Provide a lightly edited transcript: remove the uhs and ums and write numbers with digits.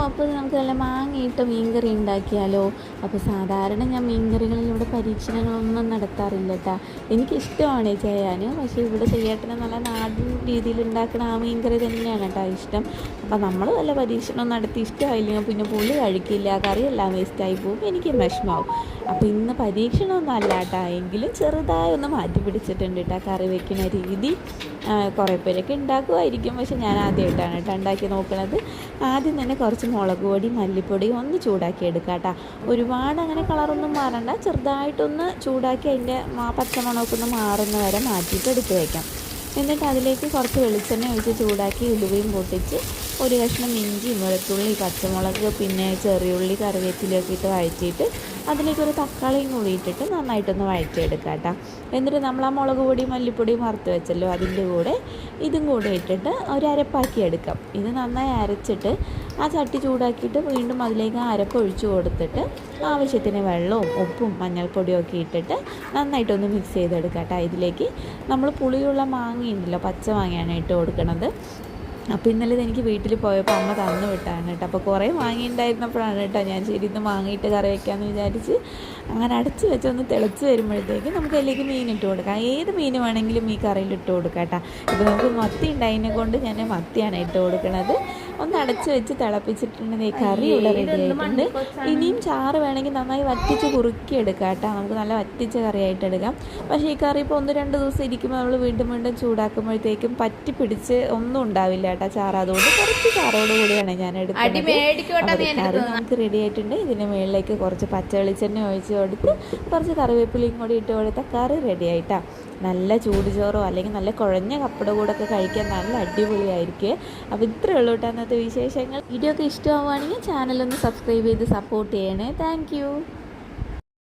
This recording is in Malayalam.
അപ്പോൾ നമുക്ക് നല്ല മാങ്ങയിട്ട് മീൻകറി ഉണ്ടാക്കിയാലോ. അപ്പോൾ സാധാരണ ഞാൻ മീൻകറികളിലൂടെ പരീക്ഷണങ്ങളൊന്നും നടത്താറില്ല കേട്ടോ. എനിക്കിഷ്ടമാണ് ചെയ്യാൻ. പക്ഷേ ഇവിടെ ചേട്ടന് നല്ല നാടൻ രീതിയിൽ ഉണ്ടാക്കുന്ന ആ മീൻകറി തന്നെയാണ് കേട്ടോ ഇഷ്ടം. അപ്പോൾ നമ്മൾ വല്ല പരീക്ഷണം നടത്തി ഇഷ്ടമായില്ലെങ്കിൽ പിന്നെ പുള്ളി കഴിക്കില്ല, കറിയെല്ലാം വേസ്റ്റായി പോകും, എനിക്കും വിഷമാവും. അപ്പോൾ ഇന്ന് പരീക്ഷണമൊന്നും അല്ല കേട്ടോ, എങ്കിലും ചെറുതായി ഒന്ന് മാറ്റി പിടിച്ചിട്ടുണ്ട് കേട്ടോ കറി വയ്ക്കുന്ന രീതി. കുറേ പേരൊക്കെ ഉണ്ടാക്കുമായിരിക്കും, പക്ഷെ ഞാൻ ആദ്യമായിട്ടാണ് കേട്ടോ ഉണ്ടാക്കി നോക്കുന്നത്. ആദ്യം തന്നെ കുറച്ച് മുളക് പൊടി മല്ലിപ്പൊടിയും ഒന്ന് ചൂടാക്കി എടുക്കാം കേട്ടോ. ഒരുപാട് അങ്ങനെ കളറൊന്നും മാറണ്ട, ചെറുതായിട്ടൊന്ന് ചൂടാക്കി അതിൻ്റെ പച്ചമണമൊക്കെ ഒന്ന് മാറുന്ന വരെ മാറ്റിയിട്ട് എടുത്ത് വയ്ക്കാം. എന്നിട്ട് അതിലേക്ക് കുറച്ച് വെളിച്ചെണ്ണ ഒഴിച്ച് ചൂടാക്കി ഉലുവയും പൊട്ടിച്ച് ഒരു കഷ്ണം ഇഞ്ചി, വെളുത്തുള്ളി, പച്ചമുളക്, പിന്നെ ചെറിയുള്ളി, കറിവേപ്പിലയൊക്കെ ഇട്ട് വഴറ്റിയിട്ട് അതിലേക്കൊരു തക്കാളിയും കൂടി ഇട്ടിട്ട് നന്നായിട്ടൊന്ന് വഴറ്റിയെടുക്കാം കേട്ടോ. എന്നിട്ട് നമ്മൾ ആ മുളക് പൊടിയും മല്ലിപ്പൊടിയും വറുത്ത് വെച്ചല്ലോ അതിൻ്റെ കൂടെ ഇതും കൂടെ ഇട്ടിട്ട് ഒരു അരപ്പാക്കി എടുക്കാം. ഇത് നന്നായി അരച്ചിട്ട് ആ ചട്ടി ചൂടാക്കിയിട്ട് വീണ്ടും അതിലേക്ക് ആ അരപ്പ് ഒഴിച്ച് കൊടുത്തിട്ട് ആവശ്യത്തിന് വെള്ളവും ഉപ്പും മഞ്ഞൾപ്പൊടിയും ഒക്കെ ഇട്ടിട്ട് നന്നായിട്ടൊന്ന് മിക്സ് ചെയ്തെടുക്കാം കേട്ടോ. ഇതിലേക്ക് നമ്മൾ പുളിയുള്ള മാങ്ങയുണ്ടല്ലോ, പച്ച മാങ്ങയാണ് ഇട്ട് കൊടുക്കണത്. അപ്പോൾ ഇന്നലെ എനിക്ക് വീട്ടിൽ പോയപ്പോൾ അമ്മ തന്നു വിട്ടാണ് കേട്ടോ. അപ്പോൾ കുറേ മാങ്ങയുണ്ടായിരുന്നപ്പോഴാണ് കേട്ടോ ഞാൻ ശരി ഇന്ന് മാങ്ങയിട്ട് കറി വയ്ക്കാമെന്ന് വിചാരിച്ച് അങ്ങനെ അടച്ച് വെച്ചൊന്ന് തിളച്ച് വരുമ്പോഴത്തേക്ക് നമുക്ക് അതിലേക്ക് മീൻ ഇട്ട് കൊടുക്കാം. ഏത് മീൻ വേണമെങ്കിലും ഈ കറിയിൽ ഇട്ട് കൊടുക്കാം കേട്ടോ. ഇപ്പോൾ നമുക്ക് മത്തി ഉണ്ടായതിനെ കൊണ്ട് ഞാൻ മത്തിയാണ് ഇട്ട് കൊടുക്കുന്നത്. ഒന്ന് അടച്ച് വെച്ച് തിളപ്പിച്ചിട്ടുണ്ടെങ്കിൽ ഈ കറി ഇവിടെ റെഡി ആയിട്ടുണ്ട്. ഇനിയും ചാറ് വേണമെങ്കിൽ നന്നായി വറ്റിച്ച് കുറുക്കി എടുക്കാം കേട്ടോ. നമുക്ക് നല്ല വറ്റിച്ച കറിയായിട്ട് എടുക്കാം. പക്ഷേ ഈ കറി ഇപ്പോൾ 1-2 ദിവസം ഇരിക്കുമ്പോൾ നമ്മൾ വീണ്ടും വീണ്ടും ചൂടാക്കുമ്പോഴത്തേക്കും പറ്റി പിടിച്ച് ഒന്നും ഉണ്ടാവില്ല കേട്ടോ ചാറ്. അതുകൊണ്ട് കുറച്ച് ചാറോട് കൂടിയാണ് ഞാൻ എടുക്കുന്നത്. കറി നമുക്ക് റെഡി ആയിട്ടുണ്ട്. ഇതിന് മുകളിലേക്ക് കുറച്ച് പച്ച വെളിച്ചെണ്ണ ഒഴിച്ച് കൊടുത്ത് കുറച്ച് കറിവേപ്പിലയും കൂടി ഇട്ട് കൊടുത്താൽ കറി റെഡി ആയിട്ടാണ്. നല്ല ചൂട് ചോറോ അല്ലെങ്കിൽ നല്ല കുഴഞ്ഞ കപ്പട കൂടൊക്കെ കഴിക്കാൻ നല്ല അടിപൊളിയായിരിക്കും. അപ്പോൾ ഇത്രയേ ഉള്ളൂ കേട്ടോ അന്നത്തെ വിശേഷങ്ങൾ. വീഡിയോ ഒക്കെ ഇഷ്ടമാവുകയാണെങ്കിൽ ചാനലൊന്ന് സബ്സ്ക്രൈബ് ചെയ്ത് സപ്പോർട്ട് ചെയ്യണേ. താങ്ക്